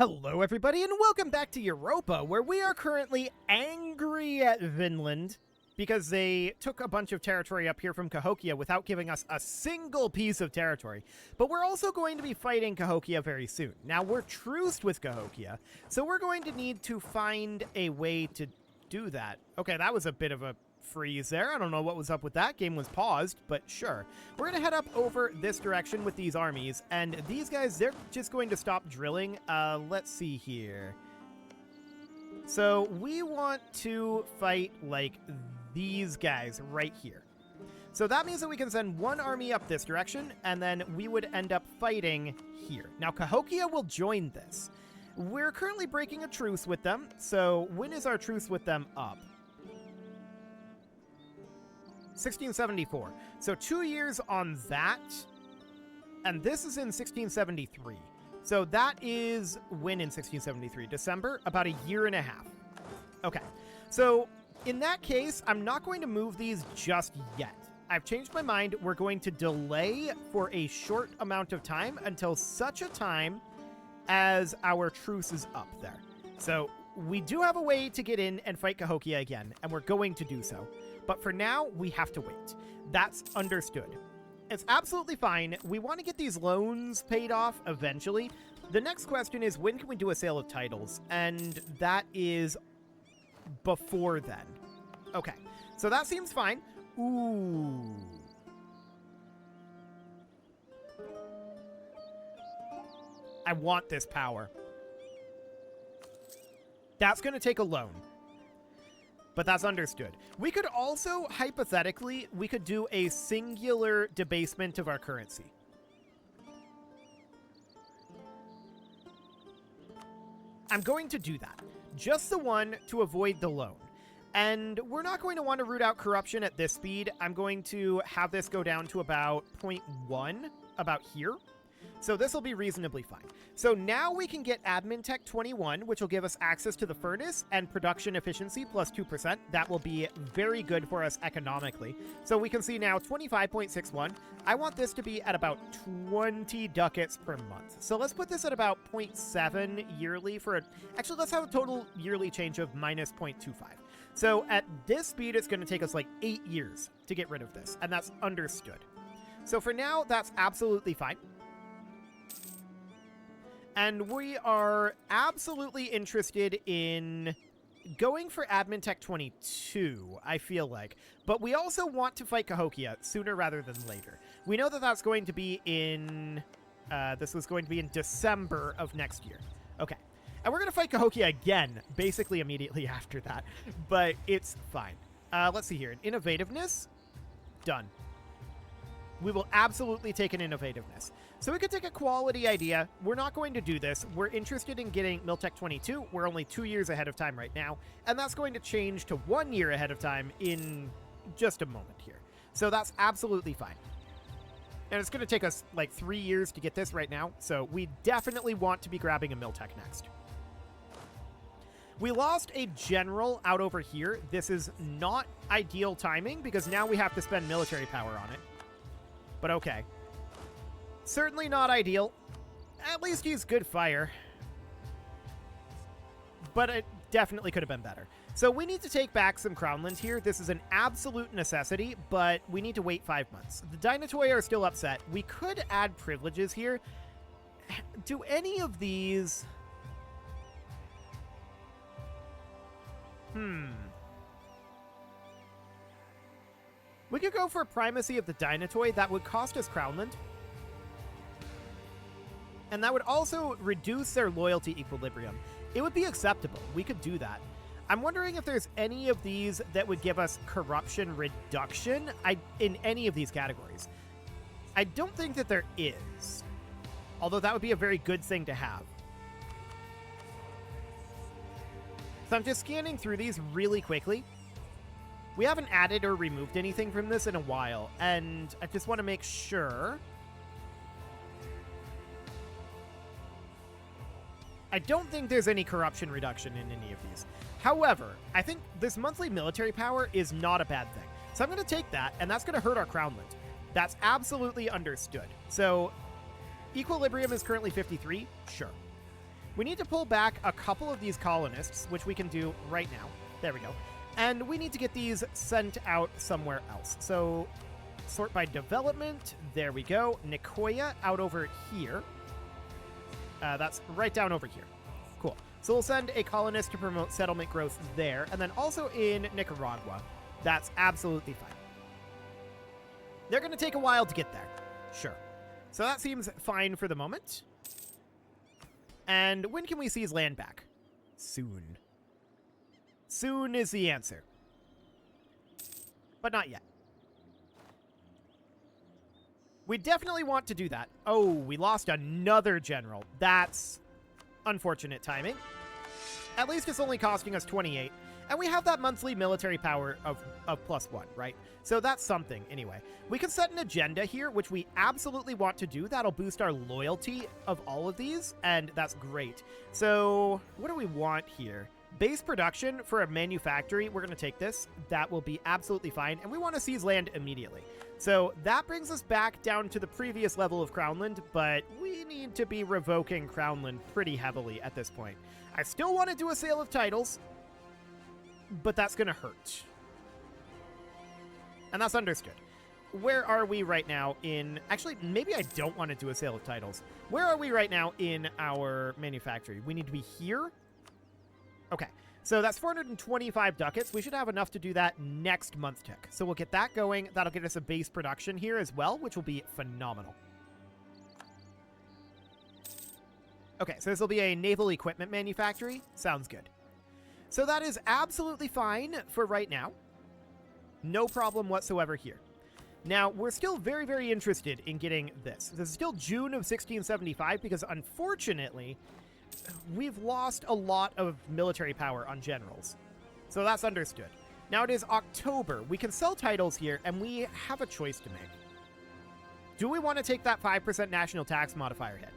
Hello everybody and welcome back to Europa, where we are currently angry at Vinland because they took a bunch of territory up here from Cahokia without giving us a single piece of territory. But we're also going to be fighting Cahokia very soon. Now we're truced with Cahokia, so we're going to need to find a way to do that. Okay, that was a bit of a freeze there. I don't know what was up with that. Game was paused, but sure. We're going to head up over this direction with these armies, and these guys, they're just going to stop drilling. Let's see here. So we want to fight, like, these guys right here. So that means that we can send one army up this direction, and then we would end up fighting here. Now, Cahokia will join this. We're currently breaking a truce with them, so when is our truce with them up? 1674. So 2 years on that, and this is in 1673. So that is when in 1673? December? About a year and a half. Okay. So in that case, I'm not going to move these just yet. I've changed my mind. We're going to delay for a short amount of time until such a time as our truce is up there. So we do have a way to get in and fight Cahokia again, and we're going to do so. But for now, we have to wait. That's understood. It's absolutely fine. We want to get these loans paid off eventually. The next question is, when can we do a sale of titles? And that is before then. Okay, so that seems fine. Ooh. I want this power. That's going to take a loan. But that's understood. We could also, hypothetically, we could do a singular debasement of our currency. I'm going to do that. Just the one to avoid the loan. And we're not going to want to root out corruption at this speed. I'm going to have this go down to about 0.1, about here. So this will be reasonably fine. So now we can get Admin Tech 21, which will give us access to the furnace and production efficiency plus 2%. That will be very good for us economically. So we can see now 25.61. I want this to be at about 20 ducats per month. So let's put this at about 0.7 yearly for a... Actually, let's have a total yearly change of minus 0.25. So at this speed, it's going to take us like 8 years to get rid of this, and that's understood. So for now, that's absolutely fine. And we are absolutely interested in going for Admin Tech 22, I feel like. But we also want to fight Cahokia sooner rather than later. We know that that's going to be in... this was going to be in December of next year. Okay. And we're going to fight Cahokia again, basically immediately after that. But it's fine. Let's see here. Innovativeness? Done. We will absolutely take an innovativeness. So we could take a quality idea. We're not going to do this. We're interested in getting Miltech 22. We're only 2 years ahead of time right now, and that's going to change to 1 year ahead of time in just a moment here. So that's absolutely fine. And it's going to take us like 3 years to get this right now, so we definitely want to be grabbing a Miltech next. We lost a general out over here. This is not ideal timing because now we have to spend military power on it. But okay. Certainly not ideal. At least he's good fire. But it definitely could have been better. So we need to take back some Crownland here. This is an absolute necessity, but we need to wait 5 months. The Dynatoi are still upset. We could add privileges here. Do any of these... We could go for primacy of the Dynatoi. That would cost us Crownland. And that would also reduce their loyalty equilibrium. It would be acceptable. We could do that. I'm wondering if there's any of these that would give us corruption reduction in any of these categories. I don't think that there is. Although that would be a very good thing to have. So I'm just scanning through these really quickly. We haven't added or removed anything from this in a while, and I just want to make sure. I don't think there's any corruption reduction in any of these. However, I think this monthly military power is not a bad thing. So I'm going to take that, and that's going to hurt our Crownland. That's absolutely understood. So equilibrium is currently 53. Sure. We need to pull back a couple of these colonists, which we can do right now. There we go. And we need to get these sent out somewhere else. So sort by development. There we go. Nicoya out over here. That's right down over here. Cool. So we'll send a colonist to promote settlement growth there. And then also in Nicaragua. That's absolutely fine. They're going to take a while to get there. Sure. So that seems fine for the moment. And when can we seize land back? Soon. Soon is the answer. But not yet. We definitely want to do that. Oh, we lost another general. That's unfortunate timing. At least it's only costing us 28. And we have that monthly military power of +1, right? So that's something, anyway. We can set an agenda here, which we absolutely want to do. That'll boost our loyalty of all of these, and that's great. So what do we want here? Base production for a manufactory. We're going to take this. That will be absolutely fine. And we want to seize land immediately. So that brings us back down to the previous level of Crownland, but we need to be revoking Crownland pretty heavily at this point. I still want to do a sale of titles, but that's going to hurt. And that's understood. Where are we right now in... Actually, maybe I don't want to do a sale of titles. Where are we right now in our manufactory? We need to be here? Okay. So that's 425 ducats. We should have enough to do that next month tick. So we'll get that going. That'll get us a base production here as well, which will be phenomenal. Okay, so this will be a naval equipment manufactory. Sounds good. So that is absolutely fine for right now. No problem whatsoever here. Now, we're still very, very interested in getting this. This is still June of 1675 because, unfortunately, we've lost a lot of military power on generals. So that's understood. Now it is October. We can sell titles here, and we have a choice to make. Do we want to take that 5% national tax modifier hit?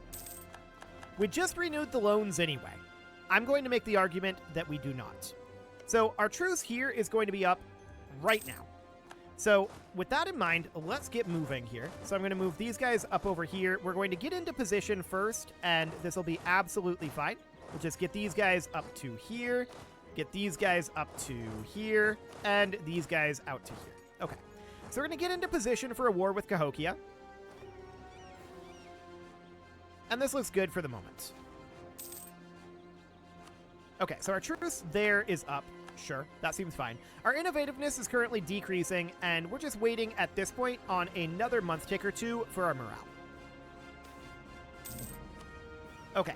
We just renewed the loans anyway. I'm going to make the argument that we do not. So our truce here is going to be up right now. So with that in mind, let's get moving here. So I'm going to move these guys up over here. We're going to get into position first, and this will be absolutely fine. We'll just get these guys up to here, get these guys up to here, and these guys out to here. Okay. So we're going to get into position for a war with Cahokia. And this looks good for the moment. Okay, so our truce there is up. Sure, that seems fine. Our innovativeness is currently decreasing, and we're just waiting at this point on another month tick or two for our morale. Okay.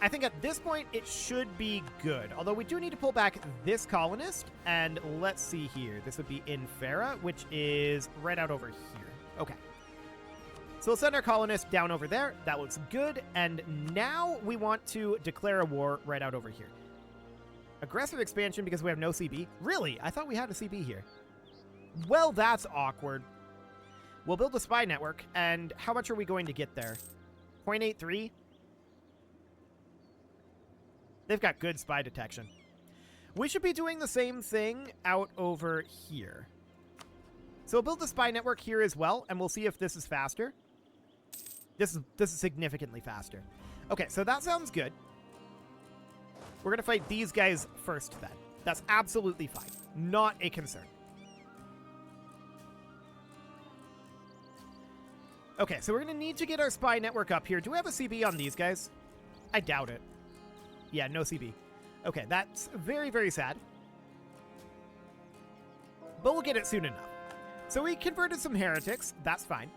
I think at this point it should be good, although we do need to pull back this colonist, and let's see here. This would be in Farah, which is right out over here. Okay. So we'll send our colonist down over there. That looks good, and now we want to declare a war right out over here. Aggressive expansion because we have no CB? Really? I thought we had a CB here. Well, that's awkward. We'll build a spy network, and how much are we going to get there? 0.83? They've got good spy detection. We should be doing the same thing out over here. So we'll build the spy network here as well, and we'll see if this is faster. This is significantly faster. Okay, so that sounds good. We're going to fight these guys first, then. That's absolutely fine. Not a concern. Okay, so we're going to need to get our spy network up here. Do we have a CB on these guys? I doubt it. Yeah, no CB. Okay, that's very, very sad. But we'll get it soon enough. So we converted some heretics. That's fine.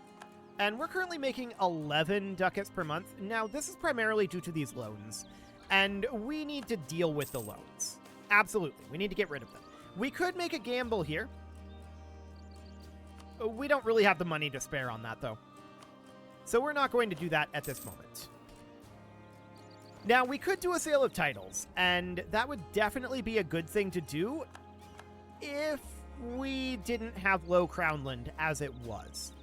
And we're currently making 11 ducats per month. Now, this is primarily due to these loans. And we need to deal with the loans. Absolutely. We need to get rid of them. We could make a gamble here. We don't really have the money to spare on that, though. So we're not going to do that at this moment. Now, we could do a sale of titles, and that would definitely be a good thing to do if we didn't have low Crownland as it was.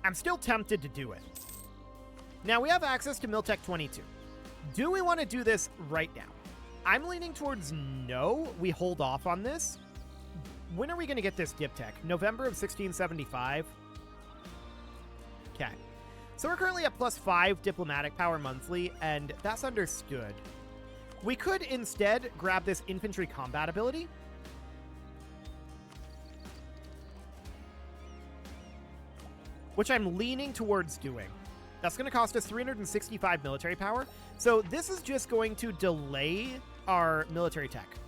I'm still tempted to do it. Now, we have access to Miltech 22. Do we want to do this right now? I'm leaning towards no. We hold off on this. When are we going to get this Diptech? November of 1675? Okay. So we're currently at +5 diplomatic power monthly, and that's understood. We could instead grab this infantry combat ability. Which I'm leaning towards doing. That's going to cost us 365 military power. So this is just going to delay our military tech.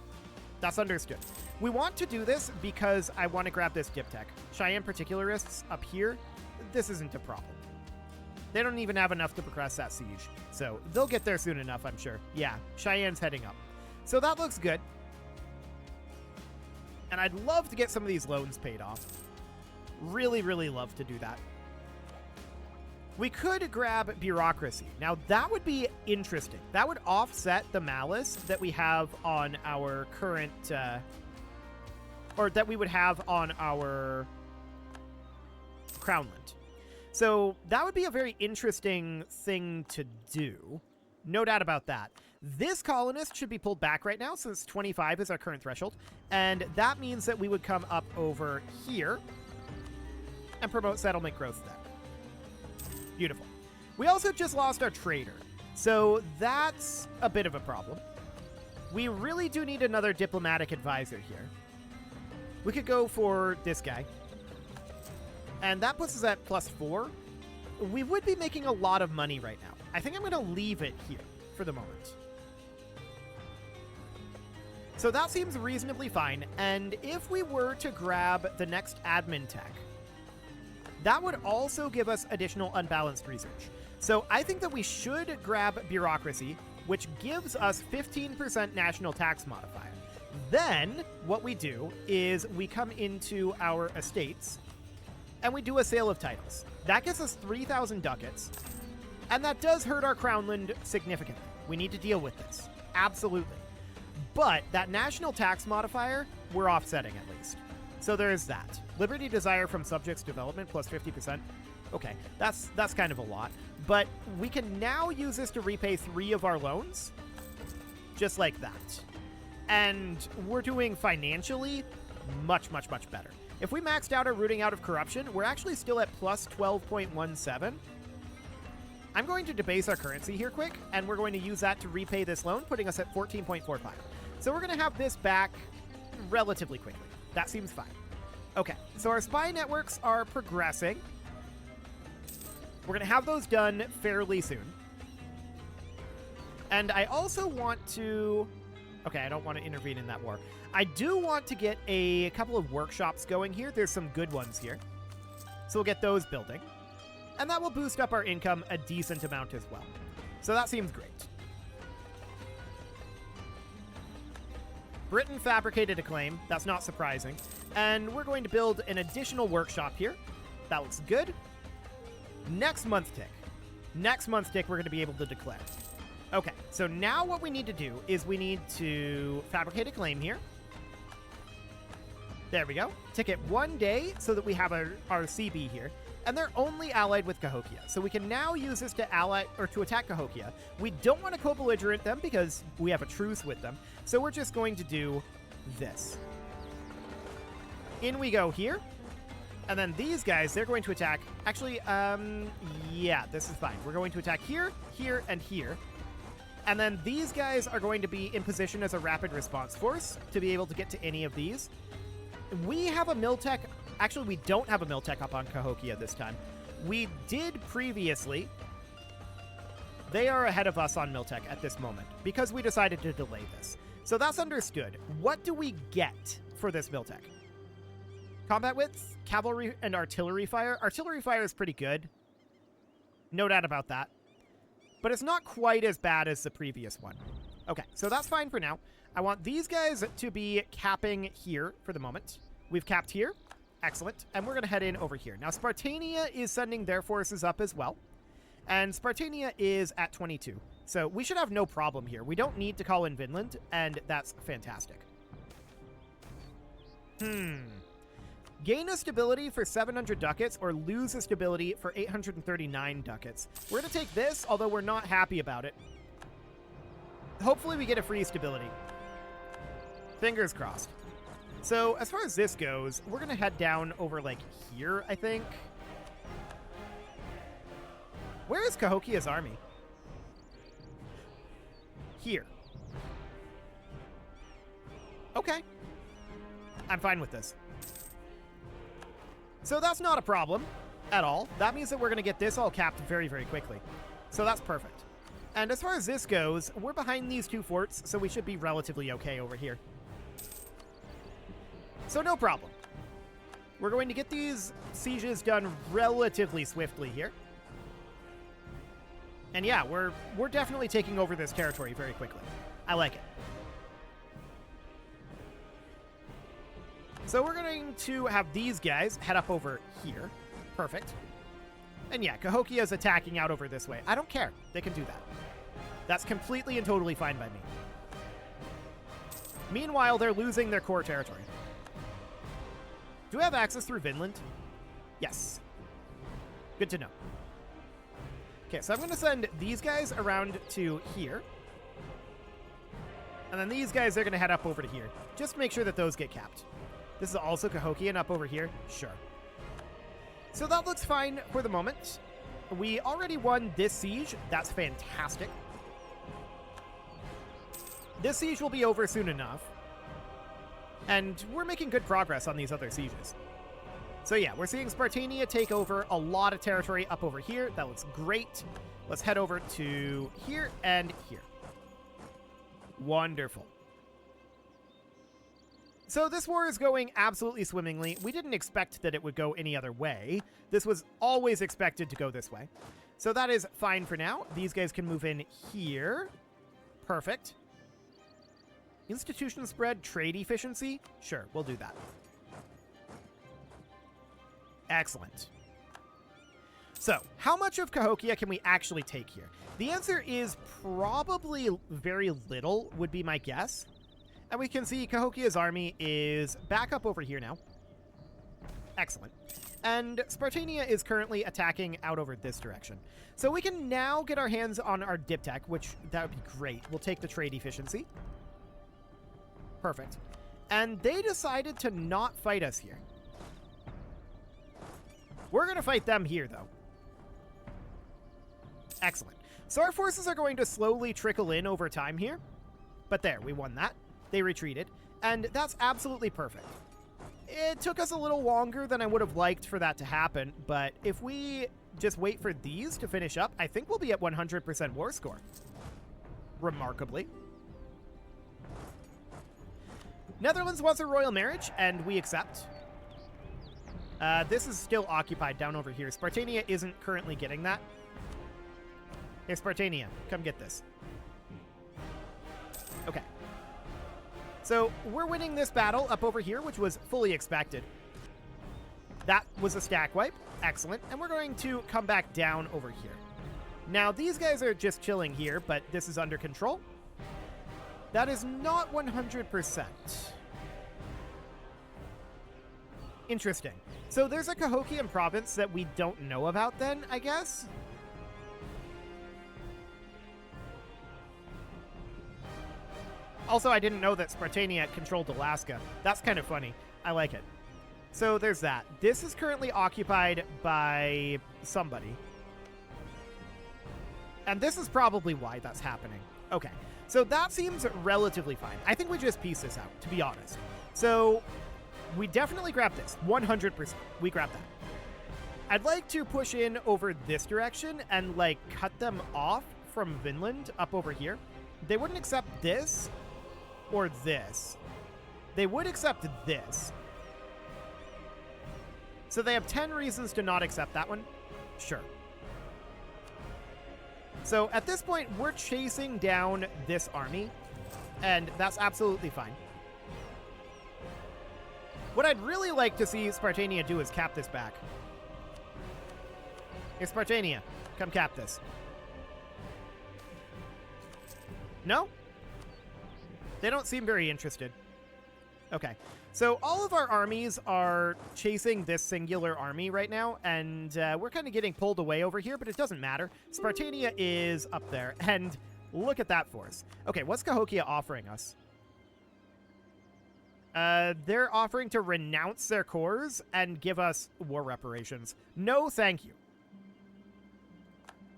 That's understood. We want to do this because I want to grab this dip tech. Cheyenne particularists up here, this isn't a problem. They don't even have enough to progress that siege. So they'll get there soon enough, I'm sure. Yeah, Cheyenne's heading up. So that looks good. And I'd love to get some of these loans paid off. Really, really love to do that. We could grab bureaucracy. Now, that would be interesting. That would offset the malice that we have on our current... or that we would have on our Crownland. So that would be a very interesting thing to do. No doubt about that. This colonist should be pulled back right now since 25 is our current threshold. And that means that we would come up over here and promote settlement growth there. Beautiful. We also just lost our trader. So that's a bit of a problem. We really do need another diplomatic advisor here. We could go for this guy. And that puts us at +4. We would be making a lot of money right now. I think I'm going to leave it here for the moment. So that seems reasonably fine. And if we were to grab the next admin tech, that would also give us additional unbalanced research. So I think that we should grab bureaucracy, which gives us 15% national tax modifier. Then what we do is we come into our estates and we do a sale of titles. That gets us 3,000 ducats, and that does hurt our Crownland significantly. We need to deal with this. Absolutely. But that national tax modifier, we're offsetting at least. So there is that. Liberty Desire from Subjects Development plus 50%. Okay, that's kind of a lot. But we can now use this to repay 3 of our loans. Just like that. And we're doing financially much, much, much better. If we maxed out our rooting out of corruption, we're actually still at plus 12.17. I'm going to debase our currency here quick, and we're going to use that to repay this loan, putting us at 14.45. So we're going to have this back relatively quickly. That seems fine. Okay, so our spy networks are progressing. We're going to have those done fairly soon. And I also want to... Okay, I don't want to intervene in that war. I do want to get a couple of workshops going here. There's some good ones here. So we'll get those building. And that will boost up our income a decent amount as well. So that seems great. Britain fabricated a claim. That's not surprising. And we're going to build an additional workshop here. That looks good. Next month tick. Next month tick, we're going to be able to declare. Okay, so now what we need to do is we need to fabricate a claim here. There we go. Ticket 1 day so that we have our CB here. And they're only allied with Cahokia. So we can now use this to ally or to attack Cahokia. We don't want to co-belligerent them because we have a truce with them. So we're just going to do this. In we go here. And then these guys, they're going to attack. Actually, yeah, this is fine. We're going to attack here, here, and here. And then these guys are going to be in position as a rapid response force to be able to get to any of these. We have a Miltech. Actually, we don't have a Miltech up on Cahokia this time. We did previously. They are ahead of us on Miltech at this moment because we decided to delay this. So that's understood. What do we get for this Miltech? Combat width, cavalry, and artillery fire. Artillery fire is pretty good. No doubt about that. But it's not quite as bad as the previous one. Okay, so that's fine for now. I want these guys to be capping here for the moment. We've capped here. Excellent. And we're going to head in over here. Now, Spartania is sending their forces up as well. And Spartania is at 22. So we should have no problem here. We don't need to call in Vinland, and that's fantastic. Gain a stability for 700 ducats or lose a stability for 839 ducats. We're going to take this, although we're not happy about it. Hopefully we get a free stability. Fingers crossed. So as far as this goes, we're going to head down over like here, I think. Where is Cahokia's army? Here. Okay. I'm fine with this. So that's not a problem at all. That means that we're going to get this all capped very, very quickly. So that's perfect. And as far as this goes, we're behind these two forts, so we should be relatively okay over here. So no problem. We're going to get these sieges done relatively swiftly here. And yeah, we're definitely taking over this territory very quickly. I like it. So we're going to have these guys head up over here. Perfect. And yeah, Cahokia is attacking out over this way. I don't care. They can do that. That's completely and totally fine by me. Meanwhile, they're losing their core territory. Do we have access through Vinland? Yes. Good to know. Okay, so I'm going to send these guys around to here. And then these guys are going to head up over to here. Just to make sure that those get capped. This is also Cahokian up over here. Sure. So that looks fine for the moment. We already won this siege. That's fantastic. This siege will be over soon enough. And we're making good progress on these other sieges. So yeah, we're seeing Spartania take over a lot of territory up over here. That looks great. Let's head over to here and here. Wonderful. So this war is going absolutely swimmingly. We didn't expect that it would go any other way. This was always expected to go this way. So that is fine for now. These guys can move in here. Perfect. Institution spread, trade efficiency? Sure, we'll do that. Excellent. So, how much of Cahokia can we actually take here? The answer is probably very little, would be my guess. And we can see Cahokia's army is back up over here now. Excellent. And Spartania is currently attacking out over this direction. So we can now get our hands on our diptech, which that would be great. We'll take the trade efficiency. Perfect. And they decided to not fight us here. We're going to fight them here, though. Excellent. So our forces are going to slowly trickle in over time here. But there, we won that. They retreated. And that's absolutely perfect. It took us a little longer than I would have liked for that to happen. But if we just wait for these to finish up, I think we'll be at 100% war score. Remarkably. Netherlands wants a royal marriage, and we accept. This is still occupied down over here. Spartania isn't currently getting that. Hey, Spartania, come get this. Okay. So we're winning this battle up over here, which was fully expected. That was a stack wipe. Excellent. And we're going to come back down over here. Now, these guys are just chilling here, but this is under control. That is not 100%. Interesting. So there's a Cahokian province that we don't know about then, I guess? Also, I didn't know that Spartania controlled Alaska. That's kind of funny. I like it. So there's that. This is currently occupied by somebody. And this is probably why that's happening. Okay. So that seems relatively fine. I think we just piece this out, to be honest. So we definitely grab this. 100%. We grab that. I'd like to push in over this direction and, like, cut them off from Vinland up over here. They wouldn't accept this or this. They would accept this. So they have 10 reasons to not accept that one. Sure. So at this point, we're chasing down this army, and that's absolutely fine. What I'd really like to see Spartania do is cap this back. Hey, Spartania, come cap this. No? They don't seem very interested. Okay. So all of our armies are chasing this singular army right now, and we're kind of getting pulled away over here, but it doesn't matter. Spartania is up there, and look at that force. Okay, what's Cahokia offering us? They're offering to renounce their cores and give us war reparations. No, thank you.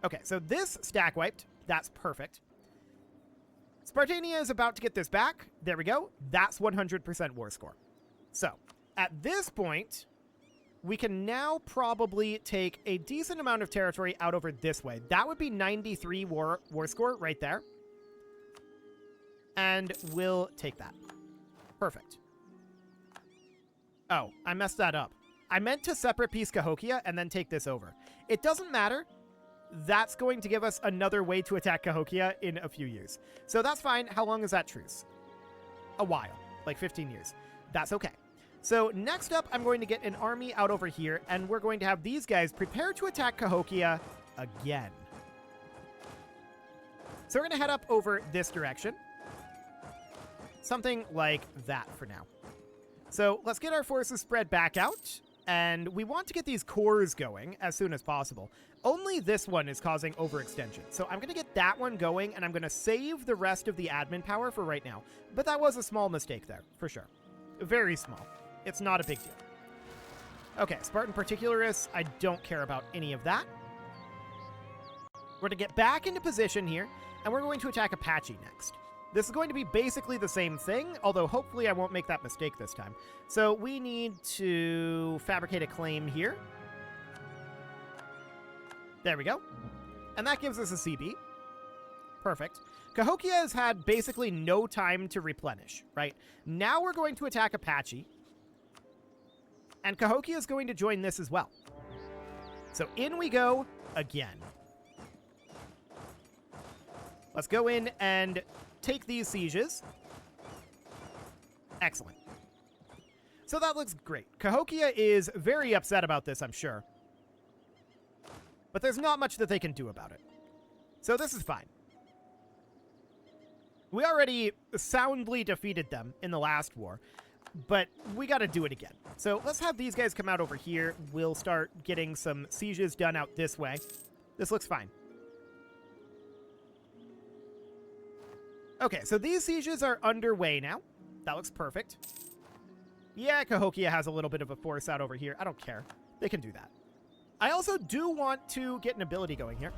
Okay, so this stack wiped. That's perfect. Spartania is about to get this back. There we go. That's 100% war score. So, at this point, we can now probably take a decent amount of territory out over this way. That would be 93 war score right there. And we'll take that. Perfect. Oh, I messed that up. I meant to separate piece Cahokia and then take this over. It doesn't matter. That's going to give us another way to attack Cahokia in a few years. So that's fine. How long is that truce? A while. Like 15 years. That's okay. So next up, I'm going to get an army out over here, and we're going to have these guys prepare to attack Cahokia again. So we're going to head up over this direction. Something like that for now. So let's get our forces spread back out. And we want to get these cores going as soon as possible. Only this one is causing overextension. So I'm going to get that one going, and I'm going to save the rest of the admin power for right now. But that was a small mistake there, for sure. Very small. It's not a big deal. Okay, Spartan Particularis, I don't care about any of that. We're going to get back into position here, and we're going to attack Apache next. This is going to be basically the same thing, although hopefully I won't make that mistake this time. So we need to fabricate a claim here. There we go. And that gives us a CB. Perfect. Cahokia has had basically no time to replenish, right? Now we're going to attack Apache. And Cahokia is going to join this as well. So in we go again. Let's go in and take these sieges. Excellent. So that looks great. Cahokia is very upset about this, I'm sure. But there's not much that they can do about it. So this is fine. We already soundly defeated them in the last war, but we got to do it again. So let's have these guys come out over here. We'll start getting some sieges done out this way. This looks fine. Okay, so these sieges are underway now. That looks perfect. Yeah, Cahokia has a little bit of a force out over here. I don't care. They can do that. I also do want to get an ability going here.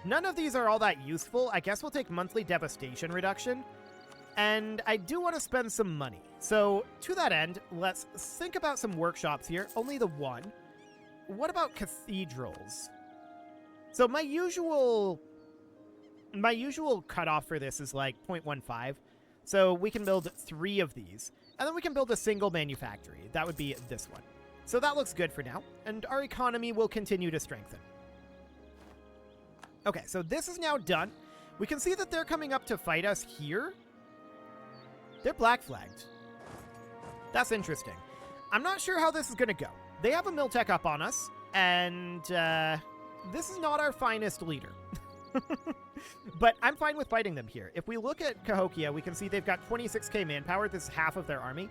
None of these are all that useful. I guess we'll take monthly devastation reduction. And I do want to spend some money. So to that end, let's think about some workshops here. Only the one. What about cathedrals? So my usual cutoff for this is like 0.15. So we can build 3 of these. And then we can build a single manufactory. That would be this one. So that looks good for now. And our economy will continue to strengthen. Okay, so this is now done. We can see that they're coming up to fight us here. They're black flagged. That's interesting. I'm not sure how this is going to go. They have a Miltech up on us, and this is not our finest leader. But I'm fine with fighting them here. If we look at Cahokia, we can see they've got 26k manpower. This is half of their army,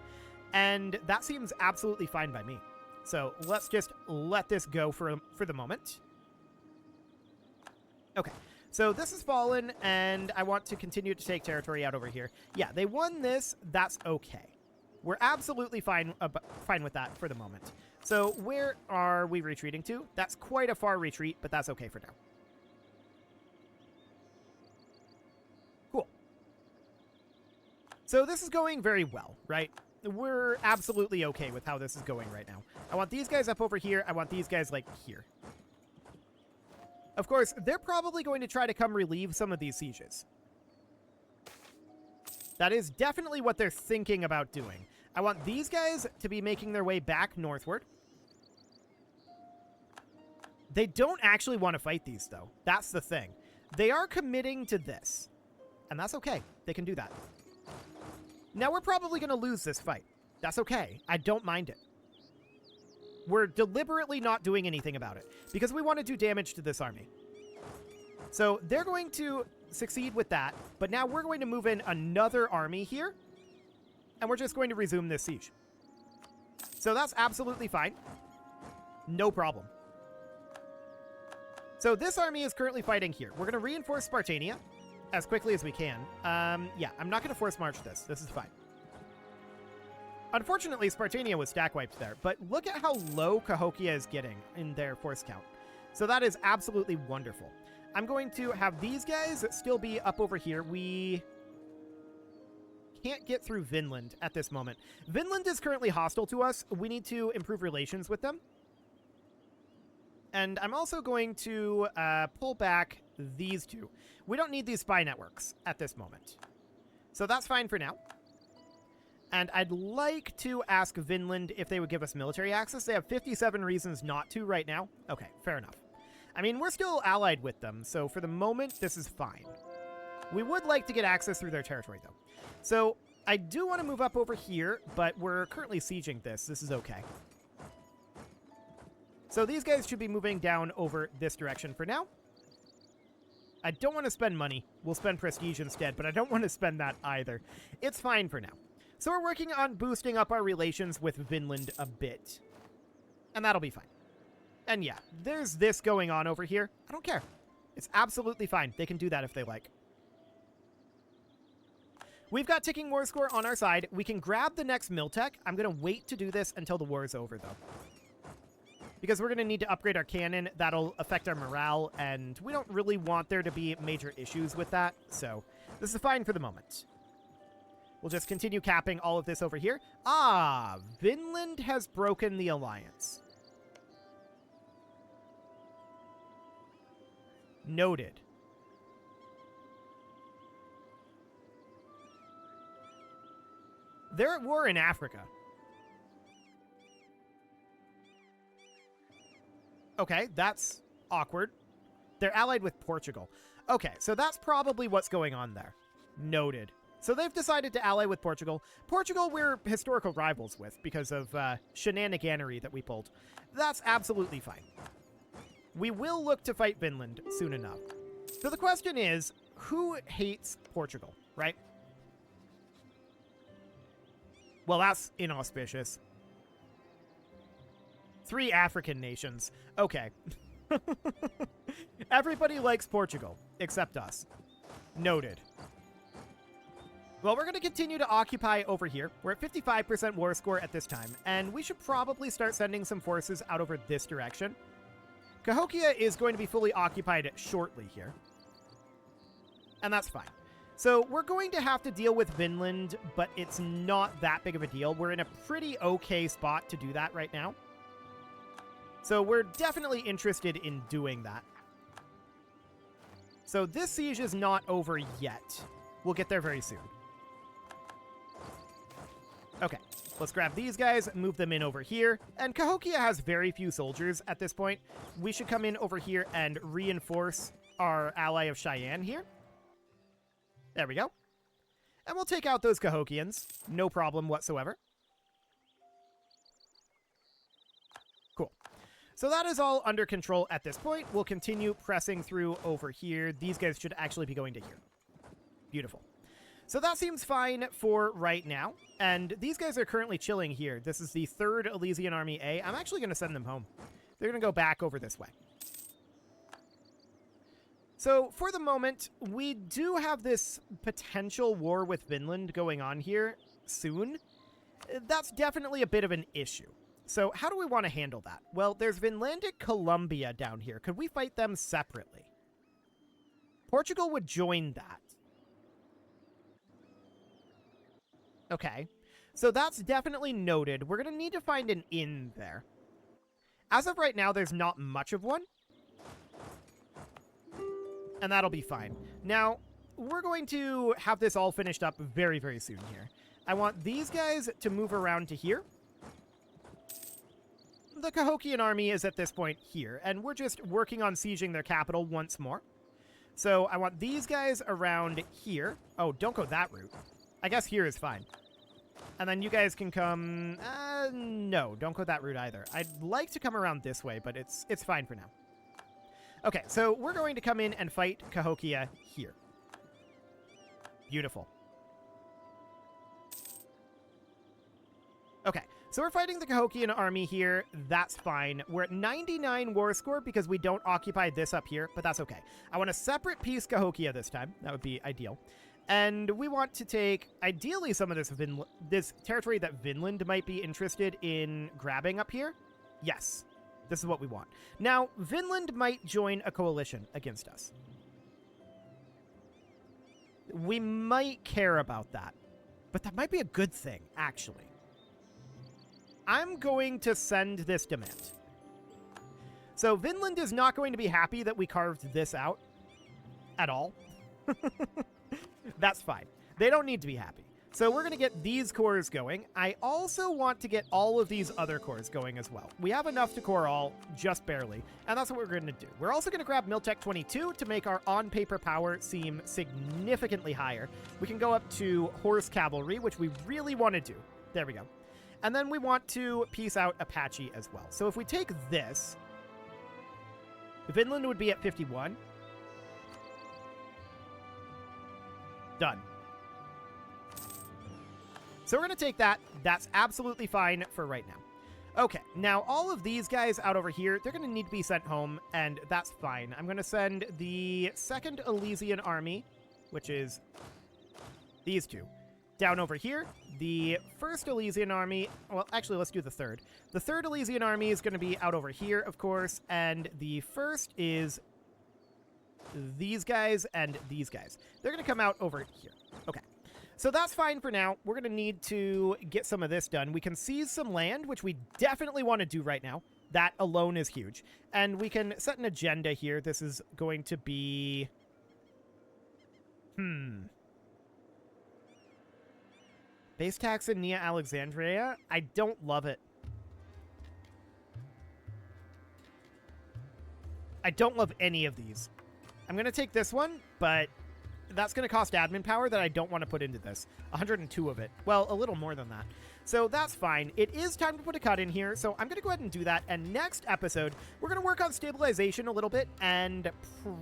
and that seems absolutely fine by me. So let's just let this go for the moment. Okay, so this has fallen, and I want to continue to take territory out over here. Yeah, they won this. That's okay. We're absolutely fine with that for the moment. So where are we retreating to? That's quite a far retreat, but that's okay for now. Cool. So this is going very well, right? We're absolutely okay with how this is going right now. I want these guys up over here. I want these guys, like, here. Of course, they're probably going to try to come relieve some of these sieges. That is definitely what they're thinking about doing. I want these guys to be making their way back northward. They don't actually want to fight these, though. That's the thing. They are committing to this. And that's okay. They can do that. Now, we're probably going to lose this fight. That's okay. I don't mind it. We're deliberately not doing anything about it because we want to do damage to this army. So they're going to succeed with that, but now we're going to move in another army here, and we're just going to resume this siege. So that's absolutely fine. No problem. So this army is currently fighting here. We're going to reinforce Spartania as quickly as we can. Yeah, I'm not going to force march this. This is fine. Unfortunately, Spartania was stack wiped there, but look at how low Cahokia is getting in their force count. So that is absolutely wonderful. I'm going to have these guys still be up over here. We can't get through Vinland at this moment. Vinland is currently hostile to us. We need to improve relations with them. And I'm also going to pull back these two. We don't need these spy networks at this moment. So that's fine for now. And I'd like to ask Vinland if they would give us military access. They have 57 reasons not to right now. Okay, fair enough. I mean, we're still allied with them, so for the moment, this is fine. We would like to get access through their territory, though. So I do want to move up over here, but we're currently sieging this. This is okay. So these guys should be moving down over this direction for now. I don't want to spend money. We'll spend prestige instead, but I don't want to spend that either. It's fine for now. So we're working on boosting up our relations with Vinland a bit. And that'll be fine. And yeah, there's this going on over here. I don't care. It's absolutely fine. They can do that if they like. We've got ticking war score on our side. We can grab the next Miltech. I'm going to wait to do this until the war is over, though. Because we're going to need to upgrade our cannon. That'll affect our morale, and we don't really want there to be major issues with that. So this is fine for the moment. We'll just continue capping all of this over here. Ah, Vinland has broken the alliance. Noted. They're at war in Africa. Okay, that's awkward. They're allied with Portugal. Okay, so that's probably what's going on there. Noted. So they've decided to ally with Portugal. Portugal we're historical rivals with because of shenaniganery that we pulled. That's absolutely fine. We will look to fight Vinland soon enough. So the question is, who hates Portugal, right? Well, that's inauspicious. 3 African nations. Okay. Everybody likes Portugal, except us. Noted. Well, we're going to continue to occupy over here. We're at 55% war score at this time, and we should probably start sending some forces out over this direction. Cahokia is going to be fully occupied shortly here. And that's fine. So we're going to have to deal with Vinland, but it's not that big of a deal. We're in a pretty okay spot to do that right now. So we're definitely interested in doing that. So this siege is not over yet. We'll get there very soon. Okay, let's grab these guys, move them in over here. And Cahokia has very few soldiers at this point. We should come in over here and reinforce our ally of Cheyenne here. There we go. And we'll take out those Cahokians. No problem whatsoever. Cool. So that is all under control at this point. We'll continue pressing through over here. These guys should actually be going to here. Beautiful. So that seems fine for right now. And these guys are currently chilling here. This is the 3rd Elysian Army A. I'm actually going to send them home. They're going to go back over this way. So for the moment, we do have this potential war with Vinland going on here soon. That's definitely a bit of an issue. So how do we want to handle that? Well, there's Vinlandic Columbia down here. Could we fight them separately? Portugal would join that. Okay, so that's definitely noted. We're going to need to find an inn there. As of right now, there's not much of one. And that'll be fine. Now, we're going to have this all finished up very, very soon here. I want these guys to move around to here. The Cahokian army is at this point here, and we're just working on sieging their capital once more. So I want these guys around here. Oh, don't go that route. I guess here is fine. And then you guys can come... no, don't go that route either. I'd like to come around this way, but it's fine for now. Okay, so we're going to come in and fight Cahokia here. Beautiful. Okay, so we're fighting the Cahokian army here. That's fine. We're at 99 war score because we don't occupy this up here, but that's okay. I want a separate piece Cahokia this time. That would be ideal. And we want to take, ideally, some of this territory that Vinland might be interested in grabbing up here. Yes, this is what we want. Now, Vinland might join a coalition against us. We might care about that, but that might be a good thing, actually. I'm going to send this demand. So Vinland is not going to be happy that we carved this out at all. That's fine. They don't need to be happy. So we're going to get these cores going. I also want to get all of these other cores going as well. We have enough to core all, just barely, and that's what we're going to do. We're also going to grab Miltech 22 to make our on-paper power seem significantly higher. We can go up to Horse Cavalry, which we really want to do. There we go. And then we want to piece out Apache as well. So if we take this, Vinland would be at 51. Done. So we're going to take that. That's absolutely fine for right now. Okay, now all of these guys out over here, they're going to need to be sent home, and that's fine. I'm going to send the 2nd Elysian Army, which is these two, down over here. The 1st Elysian Army, well, actually, let's do the 3rd. The 3rd Elysian Army is going to be out over here, of course, and the 1st is these guys and these guys. They're going to come out over here. Okay. So that's fine for now. We're going to need to get some of this done. We can seize some land, which we definitely want to do right now. That alone is huge. And we can set an agenda here. This is going to be... Base tax in Nea Alexandria? I don't love it. I don't love any of these. I'm going to take this one, but that's going to cost admin power that I don't want to put into this. 102 of it. Well, a little more than that. So that's fine. It is time to put a cut in here, so I'm going to go ahead and do that. And next episode, we're going to work on stabilization a little bit, and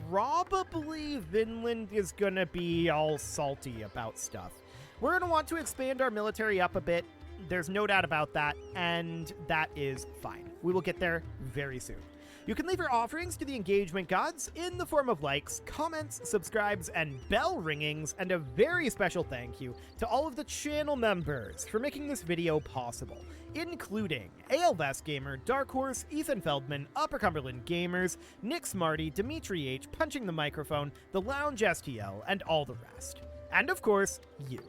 probably Vinland is going to be all salty about stuff. We're going to want to expand our military up a bit. There's no doubt about that, and that is fine. We will get there very soon. You can leave your offerings to the engagement gods in the form of likes, comments, subscribes, and bell ringings, and a very special thank you to all of the channel members for making this video possible, including ALVest Gamer, Dark Horse, Ethan Feldman, Upper Cumberland Gamers, Nick Smarty, Dimitri H, Punching the Microphone, The Lounge STL, and all the rest. And of course, you.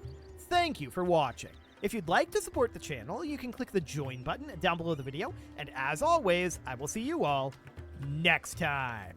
Thank you for watching. If you'd like to support the channel, you can click the join button down below the video, and as always, I will see you all next time.